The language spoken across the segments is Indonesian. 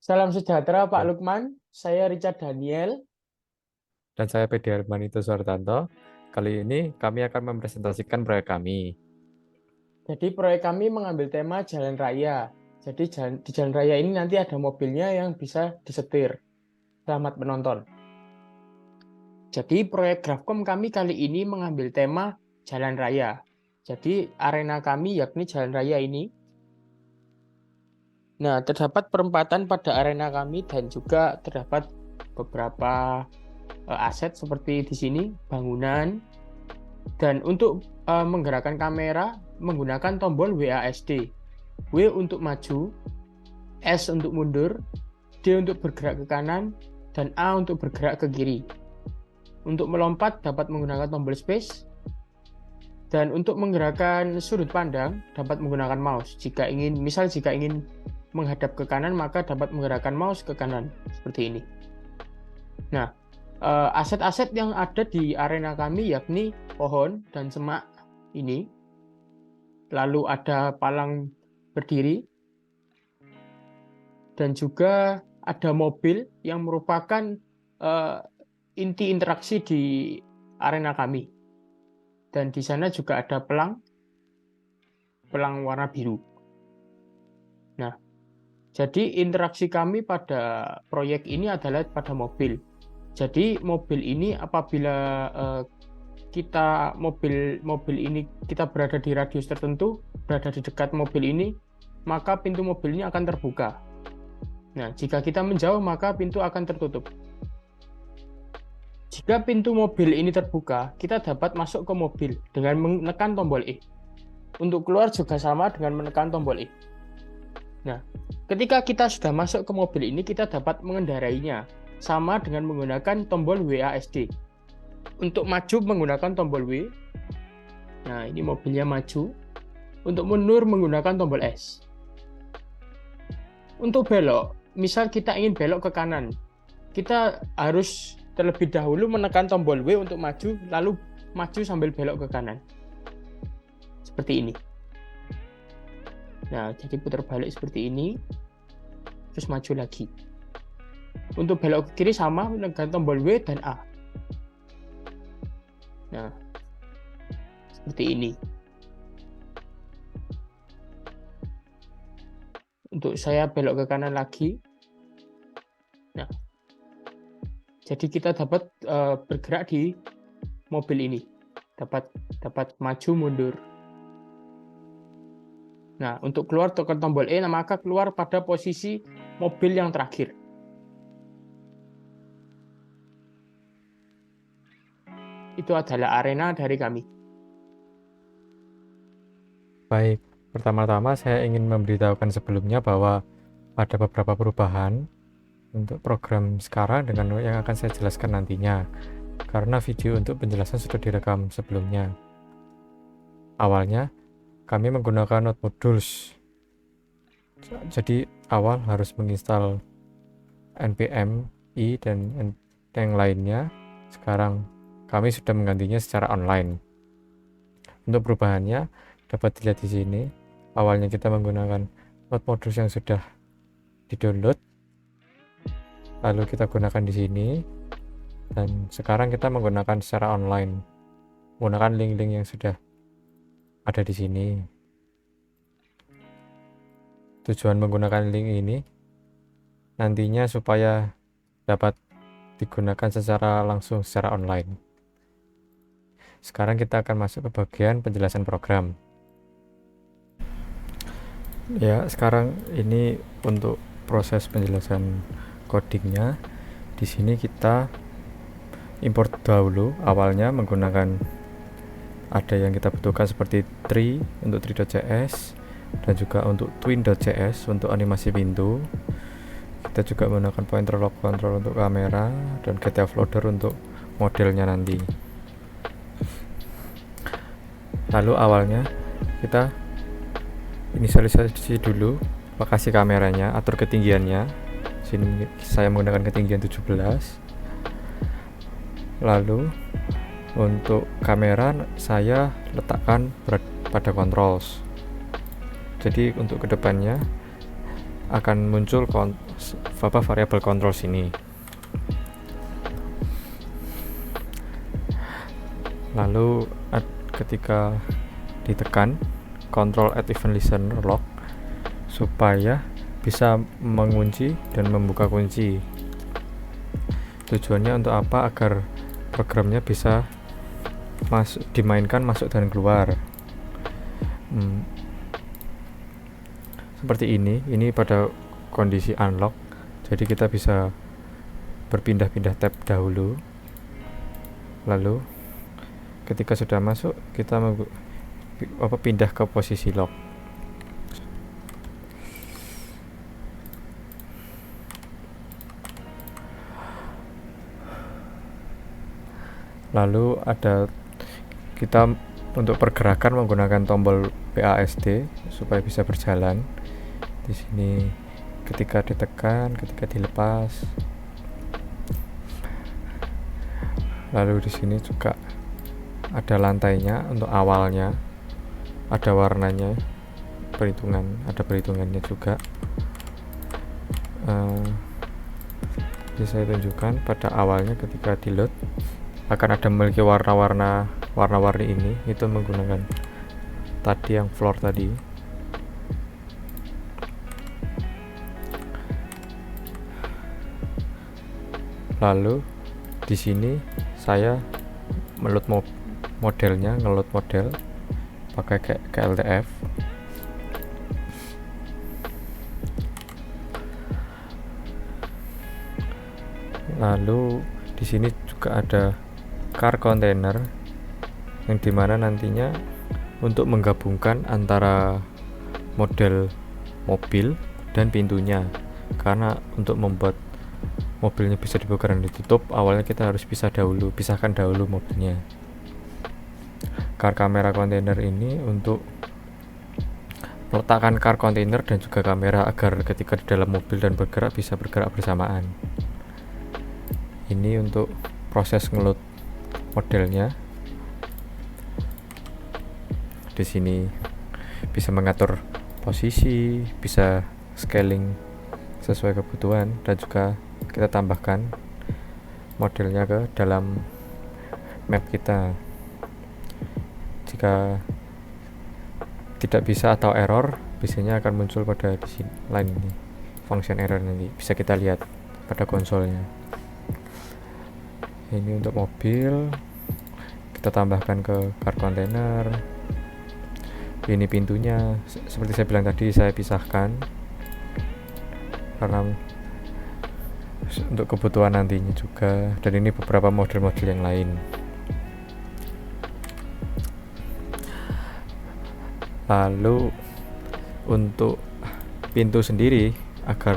Salam sejahtera Pak Ya. Lukman, saya Richard Daniel. Dan saya PD Armanito Suartanto. Kali ini kami akan mempresentasikan proyek kami. Jadi proyek kami mengambil tema jalan raya. Jadi di jalan raya ini nanti ada mobilnya yang bisa disetir. Selamat menonton. Jadi proyek Grafkom kami kali ini mengambil tema jalan raya. Jadi arena kami yakni jalan raya ini. Nah, terdapat perempatan pada arena kami dan juga terdapat beberapa aset seperti di sini, bangunan. Dan untuk menggerakkan kamera menggunakan tombol WASD. W untuk maju, S untuk mundur, D untuk bergerak ke kanan, dan A untuk bergerak ke kiri. Untuk melompat dapat menggunakan tombol space, dan untuk menggerakkan sudut pandang dapat menggunakan mouse. Jika ingin menghadap ke kanan, maka dapat menggerakkan mouse ke kanan seperti ini. Nah, aset-aset yang ada di arena kami yakni pohon dan semak ini. Lalu ada palang berdiri dan juga ada mobil yang merupakan inti interaksi di arena kami. Dan di sana juga ada pelang warna biru. Nah, jadi interaksi kami pada proyek ini adalah pada mobil. Jadi mobil ini apabila mobil ini kita berada di radius tertentu, berada di dekat mobil ini, maka pintu mobil ini akan terbuka. Nah, jika kita menjauh, maka pintu akan tertutup. Jika pintu mobil ini terbuka, kita dapat masuk ke mobil dengan menekan tombol E. Untuk keluar juga sama dengan menekan tombol E. Nah, ketika kita sudah masuk ke mobil ini, kita dapat mengendarainya, sama dengan menggunakan tombol WASD. Untuk maju menggunakan tombol W. Nah, ini mobilnya maju. Untuk mundur menggunakan tombol S. Untuk belok, misal kita ingin belok ke kanan, kita harus terlebih dahulu menekan tombol W untuk maju, lalu maju sambil belok ke kanan. Seperti ini. Nah, jadi putar balik seperti ini, terus maju lagi. Untuk belok ke kiri sama, menekan tombol W dan A. Nah, seperti ini. Untuk saya belok ke kanan lagi. Nah, jadi kita dapat bergerak di mobil ini, dapat maju mundur. Nah, untuk keluar tekan tombol E, maka keluar pada posisi mobil yang terakhir. Itu adalah arena dari kami. Baik, pertama-tama saya ingin memberitahukan sebelumnya bahwa ada beberapa perubahan untuk program sekarang dengan yang akan saya jelaskan nantinya, karena video untuk penjelasan sudah direkam sebelumnya. Awalnya, kami menggunakan Node Modules. Jadi, awal harus menginstal npm i dan yang lainnya. Sekarang kami sudah menggantinya secara online. Untuk perubahannya dapat dilihat di sini. Awalnya kita menggunakan Node Modules yang sudah di-download, lalu kita gunakan di sini, dan sekarang kita menggunakan secara online, menggunakan link-link yang sudah ada di sini. Tujuan menggunakan link ini nantinya supaya dapat digunakan secara langsung secara online. Sekarang kita akan masuk ke bagian penjelasan program. Ya, sekarang ini untuk proses penjelasan codingnya. Di sini kita import dahulu. Awalnya menggunakan ada yang kita butuhkan seperti tree untuk tree.js dan juga untuk twin.js untuk animasi pintu. Kita juga menggunakan pointer lock control untuk kamera dan GTA loader untuk modelnya nanti. Lalu awalnya kita inisialisasi dulu lokasi kameranya, atur ketinggiannya. Sini saya menggunakan ketinggian 17. Lalu untuk kamera saya letakkan pada controls. Jadi untuk kedepannya akan muncul variable control sini. Lalu ketika ditekan control add event listener lock supaya bisa mengunci dan membuka kunci. Tujuannya untuk apa? Agar programnya bisa dimainkan masuk dan keluar. Seperti ini pada kondisi unlock, jadi kita bisa berpindah-pindah tab dahulu, lalu ketika sudah masuk kita pindah ke posisi lock. Lalu kita untuk pergerakan menggunakan tombol WASD supaya bisa berjalan. Di sini ketika ditekan, ketika dilepas. Lalu di sini juga ada lantainya untuk awalnya, ada warnanya, ada perhitungannya juga. Bisa saya tunjukkan pada awalnya ketika di load akan ada memiliki warna-warni ini, itu menggunakan tadi yang floor tadi. Lalu di sini saya ngeload model pakai KLTF. Lalu di sini juga ada car container yang dimana nantinya untuk menggabungkan antara model mobil dan pintunya, karena untuk membuat mobilnya bisa dibuka dan ditutup, awalnya kita harus pisahkan dahulu mobilnya. Car camera container ini untuk meletakkan car container dan juga kamera agar ketika di dalam mobil dan bergerak bisa bergerak bersamaan. Ini untuk proses ngeload modelnya. Di sini bisa mengatur posisi, bisa scaling sesuai kebutuhan, dan juga kita tambahkan modelnya ke dalam map kita. Jika tidak bisa atau error, biasanya akan muncul pada di sini line ini, function error, nanti bisa kita lihat pada konsolnya. Ini untuk mobil, kita tambahkan ke car container. Ini pintunya, seperti saya bilang tadi, saya pisahkan karena untuk kebutuhan nantinya juga. Dan ini beberapa model-model yang lain. Lalu untuk pintu sendiri, agar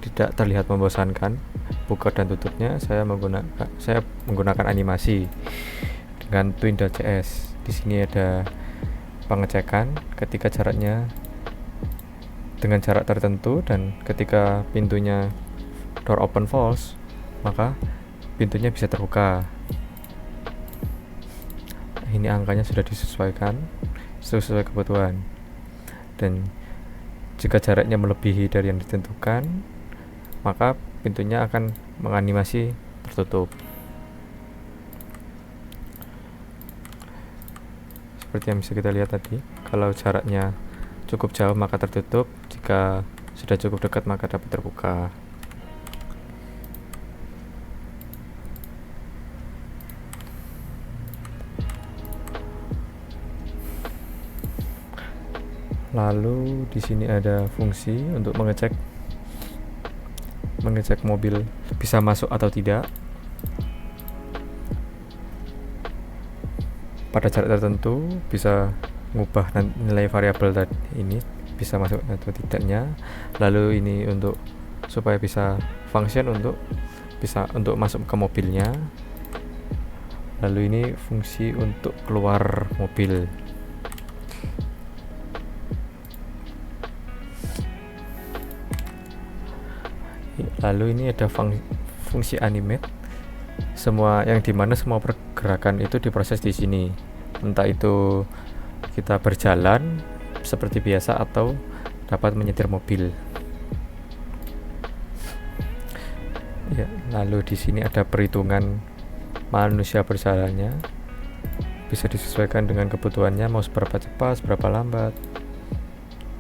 tidak terlihat membosankan buka dan tutupnya, saya menggunakan animasi dengan twin.js. Di sini ada pengecekan ketika jaraknya dengan jarak tertentu, dan ketika pintunya door open false, maka pintunya bisa terbuka. Ini angkanya sudah disesuaikan sesuai kebutuhan, dan jika jaraknya melebihi dari yang ditentukan, maka pintunya akan menganimasi tertutup. Seperti yang bisa kita lihat tadi, kalau jaraknya cukup jauh maka tertutup, jika sudah cukup dekat maka dapat terbuka. Lalu di sini ada fungsi untuk mengecek mobil bisa masuk atau tidak. Pada jarak tertentu bisa mengubah nilai variabel tadi ini, bisa masuk atau tidaknya. Lalu ini untuk supaya bisa function untuk masuk ke mobilnya. Lalu ini fungsi untuk keluar mobil. Lalu ini ada fungsi animate, yang dimana semua pergerakan itu diproses di sini, entah itu kita berjalan seperti biasa atau dapat menyetir mobil. Ya, lalu di sini ada perhitungan manusia berjalannya, bisa disesuaikan dengan kebutuhannya, mau seberapa cepat, seberapa lambat,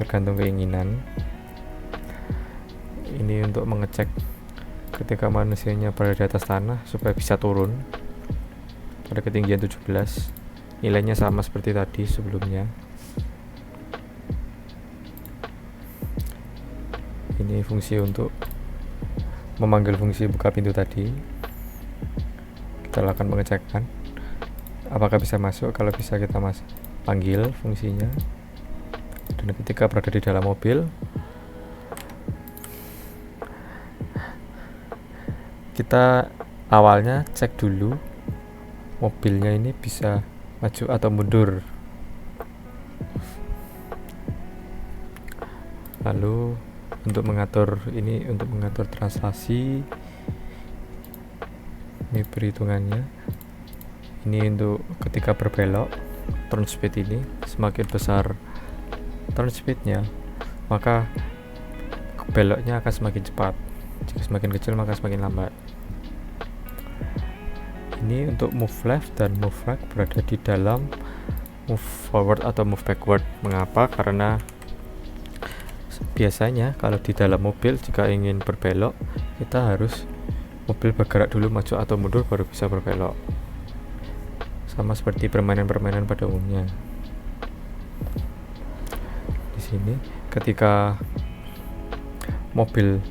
tergantung keinginan. Ini untuk mengecek ketika manusianya berada di atas tanah supaya bisa turun pada ketinggian 17. Nilainya sama seperti tadi sebelumnya. Ini fungsi untuk memanggil fungsi buka pintu tadi. Kita lakukan pengecekan apakah bisa masuk. Kalau bisa kita panggil fungsinya. Dan ketika berada di dalam mobil, kita awalnya cek dulu mobilnya ini bisa maju atau mundur. Lalu untuk mengatur translasi, ini perhitungannya. Ini untuk ketika berbelok, turn speed ini semakin besar turn speednya, maka beloknya akan semakin cepat. Jika semakin kecil maka semakin lambat. Ini untuk move left dan move right berada di dalam move forward atau move backward. Mengapa? Karena biasanya kalau di dalam mobil jika ingin berbelok, kita harus mobil bergerak dulu maju atau mundur baru bisa berbelok. Sama seperti permainan-permainan pada umumnya. Di sini ketika mobil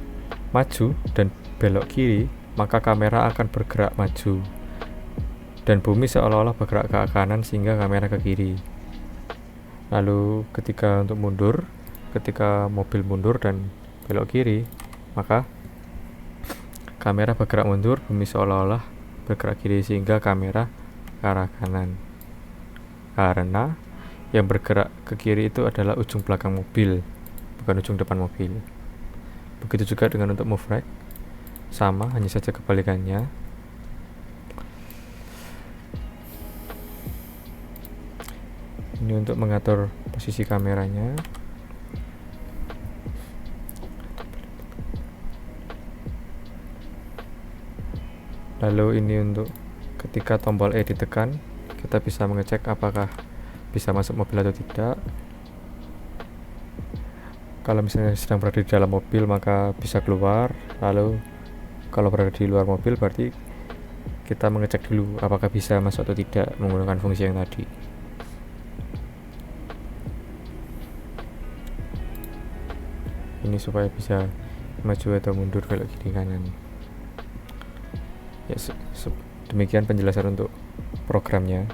maju dan belok kiri, maka kamera akan bergerak maju dan bumi seolah-olah bergerak ke kanan sehingga kamera ke kiri. Lalu ketika untuk mundur, ketika mobil mundur dan belok kiri, maka kamera bergerak mundur, bumi seolah-olah bergerak kiri sehingga kamera ke arah kanan. Karena yang bergerak ke kiri itu adalah ujung belakang mobil, bukan ujung depan mobil. Begitu juga dengan untuk move right, sama, hanya saja kebalikannya. Ini untuk mengatur posisi kameranya. Lalu ini untuk ketika tombol E ditekan, kita bisa mengecek apakah bisa masuk mobil atau tidak. Kalau misalnya sedang berada di dalam mobil maka bisa keluar. Lalu kalau berada di luar mobil berarti kita mengecek dulu apakah bisa masuk atau tidak menggunakan fungsi yang tadi. Ini supaya bisa maju atau mundur belok kiri kanan. Ya, demikian penjelasan untuk programnya.